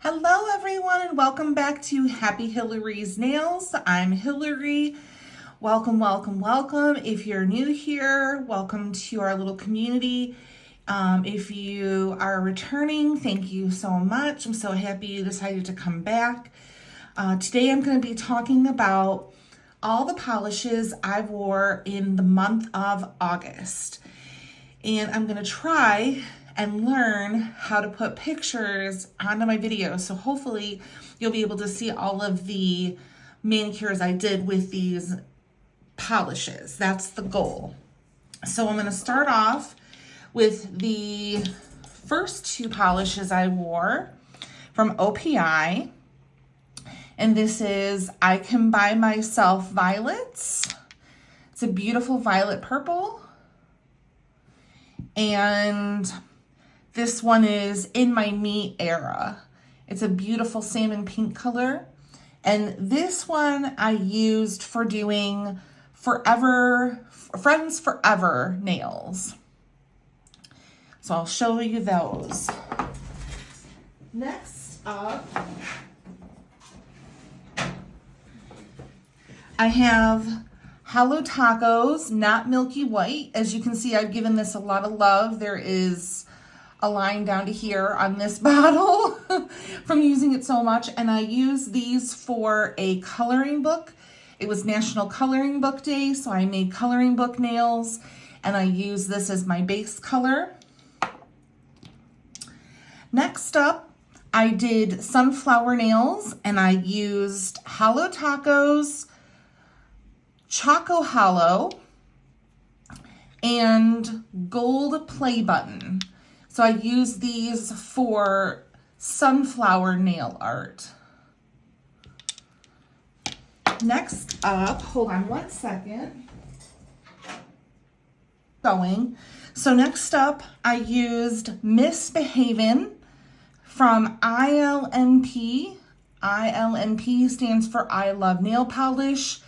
Hello everyone and welcome back to Happy Hillary's Nails. I'm Hillary. Welcome, welcome, welcome. If you're new here, welcome to our little community. If you are returning, thank you so much. I'm so happy you decided to come back. Today I'm going to be talking about all the polishes I wore in the month of August. And I'm going to try and learn how to put pictures onto my videos. So hopefully you'll be able to see all of the manicures I did with these polishes. That's the goal. So I'm going to start off with the first two polishes I wore from OPI. And this is I Can Buy Myself Violets. It's a beautiful violet purple. And this one is In My Me Era. It's a beautiful salmon pink color. And this one I used for doing Friends Forever nails. So I'll show you those. Next up, I have Hollow Tacos, Not Milky White. As you can see, I've given this a lot of love. There is a line down to here on this bottle from using it so much. And I use these for a coloring book. It was National Coloring Book Day, so I made coloring book nails. And I use this as my base color. Next up, I did sunflower nails. And I used Hollow Tacos, Choco Hollow, and Gold Play Button. So I use these for sunflower nail art. Next up, hold on one second. So next up, I used Misbehavin' from ILNP. ILNP stands for I Love Nail Polish.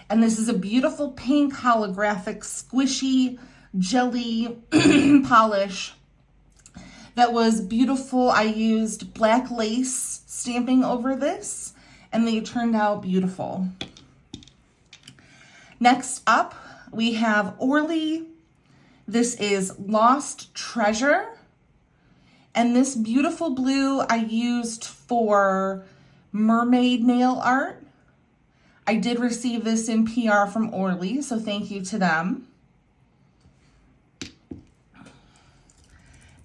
And this is a beautiful pink holographic squishy jelly polish that was beautiful. I used black lace stamping over this and they turned out beautiful. Next up, we have Orly. This is Lost Treasure. And this beautiful blue I used for mermaid nail art. I did receive this in PR from Orly, so thank you to them.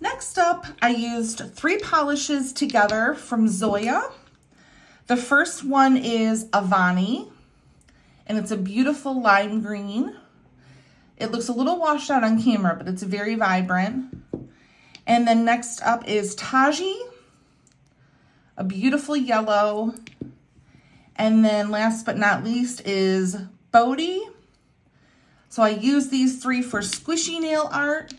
Next up, I used three polishes together from Zoya. The first one is Avani, and it's a beautiful lime green. It looks a little washed out on camera, but it's very vibrant. And then next up is Taji, a beautiful yellow. And then last but not least is Bodhi. So I use these three for squishy nail art.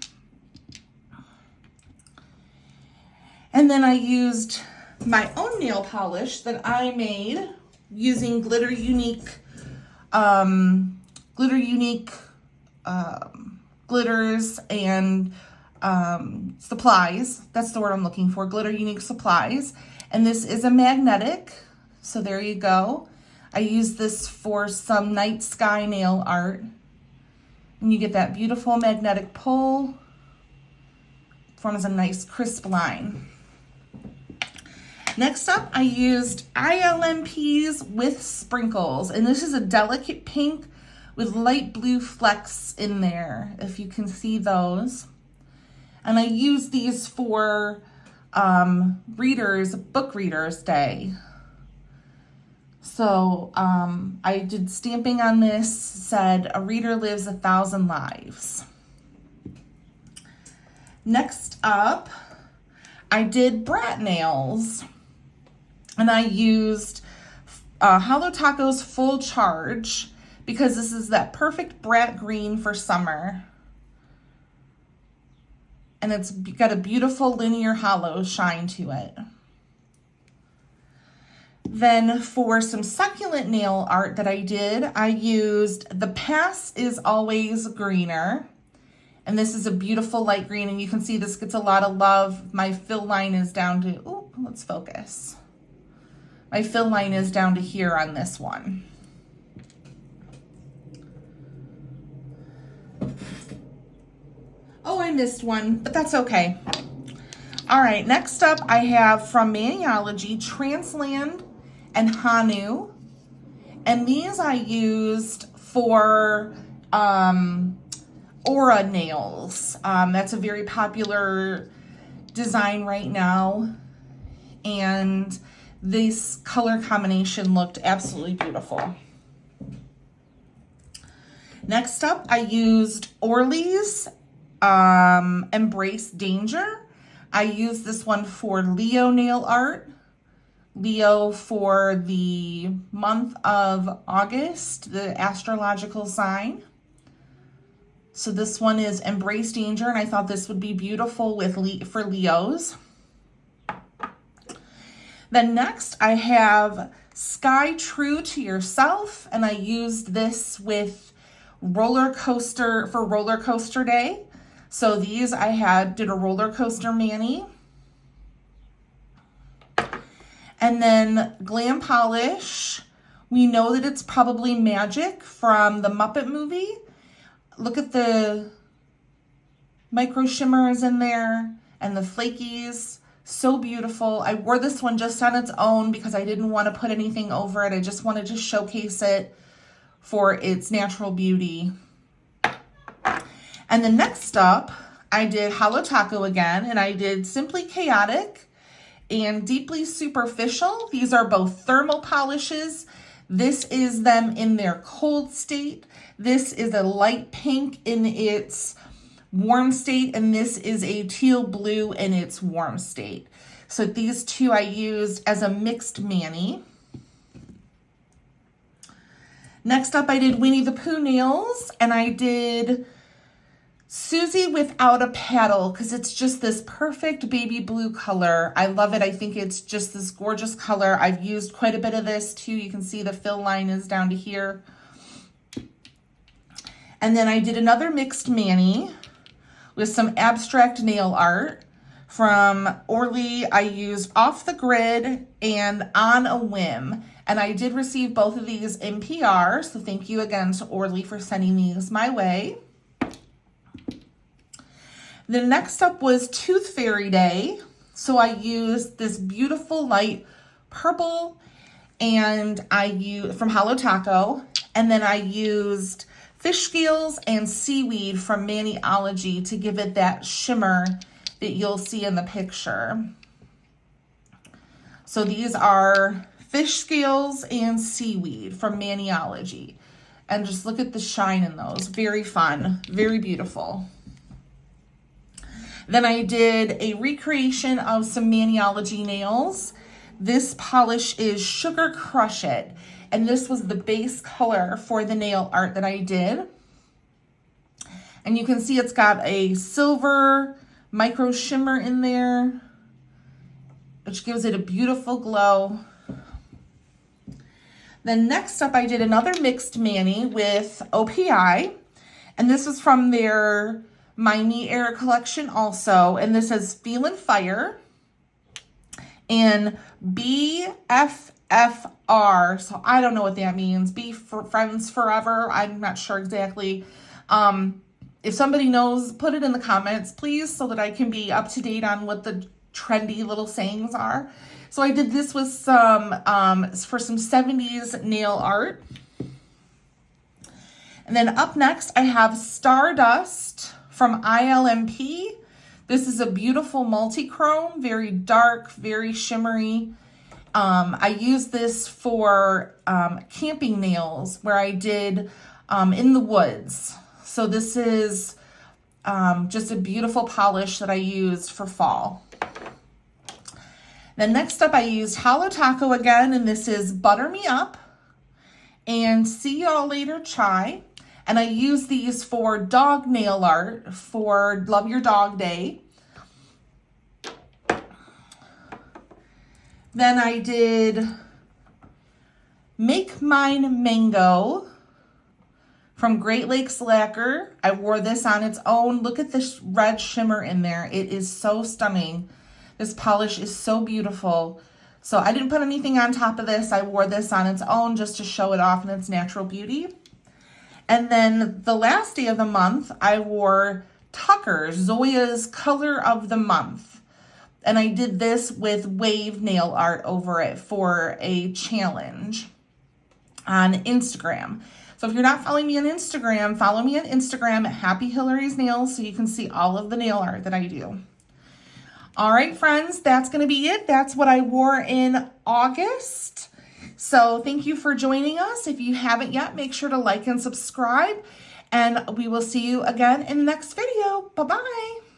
And then I used my own nail polish that I made using Glitter Unique glitters and supplies. That's the word I'm looking for, Glitter Unique supplies. And this is a magnetic. So there you go. I use this for some night sky nail art. And you get that beautiful magnetic pull. Forms a nice crisp line. Next up, I used ILMPs with sprinkles. And this is a delicate pink with light blue flecks in there, if you can see those. And I use these for book readers day. So I did stamping on this, said a reader lives 1,000 lives. Next up, I did brat nails. And I used Hollow Tacos Full Charge because this is that perfect brat green for summer. And it's got a beautiful linear hollow shine to it. Then for some succulent nail art that I did, I used The Pass Is Always Greener. And this is a beautiful light green, and you can see this gets a lot of love. My fill line is down to, let's focus. My fill line is down to here on this one. Oh, I missed one, but that's okay. All right, next up I have from Maniology, Transland and Hanu. And these I used for aura nails. That's a very popular design right now. And this color combination looked absolutely beautiful. Next up, I used Orly's Embrace Danger. I used this one for Leo nail art. Leo for the month of August, the astrological sign. So this one is Embrace Danger, and I thought this would be beautiful with for Leos. Then next I have Sky True to Yourself, and I used this with roller coaster for roller coaster day. So these I did a roller coaster mani. And then Glam Polish, we know that it's probably magic from the Muppet movie. Look at the micro shimmers in there and the flakies. So beautiful. I wore this one just on its own because I didn't want to put anything over it. I just wanted to showcase it for its natural beauty. And then next up, I did Holo Taco again, and I did Simply Chaotic and Deeply Superficial. These are both thermal polishes. This is them in their cold state. This is a light pink in its warm state, and this is a teal blue in its warm state. So these two I used as a mixed mani. Next up, I did Winnie the Pooh nails, and I did Susie Without a Paddle because it's just this perfect baby blue color. I love it. I think it's just this gorgeous color. I've used quite a bit of this too. You can see the fill line is down to here. And then I did another mixed mani with some abstract nail art. From Orly, I used Off the Grid and On a Whim. And I did receive both of these in PR, so thank you again to Orly for sending these my way. The next up was Tooth Fairy Day. So I used this beautiful light purple and I used from Holo Taco. And then I used fish scales and seaweed from Maniology to give it that shimmer that you'll see in the picture. So these are fish scales and seaweed from Maniology. And just look at the shine in those. Very fun, very beautiful. Then I did a recreation of some Maniology nails. This polish is Sugar Crush It. And this was the base color for the nail art that I did. And you can see it's got a silver micro shimmer in there, which gives it a beautiful glow. Then next up, I did another mixed mani with OPI. And this was from their My Me Era collection also, and this is Feelin' Fire and BFFR. So I don't know what that means. Be for Friends Forever. I'm not sure exactly. If somebody knows, put it in the comments, please, so that I can be up to date on what the trendy little sayings are. So I did this with some for some 70s nail art. And then up next, I have Stardust from ILMP. This is a beautiful multi-chrome, very dark, very shimmery. I used this for camping nails where I did in the woods. So this is just a beautiful polish that I used for fall. Then next up, I used Holo Taco again, and this is Butter Me Up and See Y'all Later Chai. And I use these for dog nail art for Love Your Dog Day. Then I did Make Mine Mango from Great Lakes Lacquer. I wore this on its own. Look at this red shimmer in there. It is so stunning. This polish is so beautiful. So I didn't put anything on top of this. I wore this on its own just to show it off in its natural beauty. And then the last day of the month, I wore Tucker, Zoya's Color of the Month. And I did this with wave nail art over it for a challenge on Instagram. So if you're not following me on Instagram, follow me on Instagram at Happy Hillary's Nails so you can see all of the nail art that I do. All right, friends, that's going to be it. That's what I wore in August. So thank you for joining us. If you haven't yet, make sure to like and subscribe, and we will see you again in the next video. Bye-bye.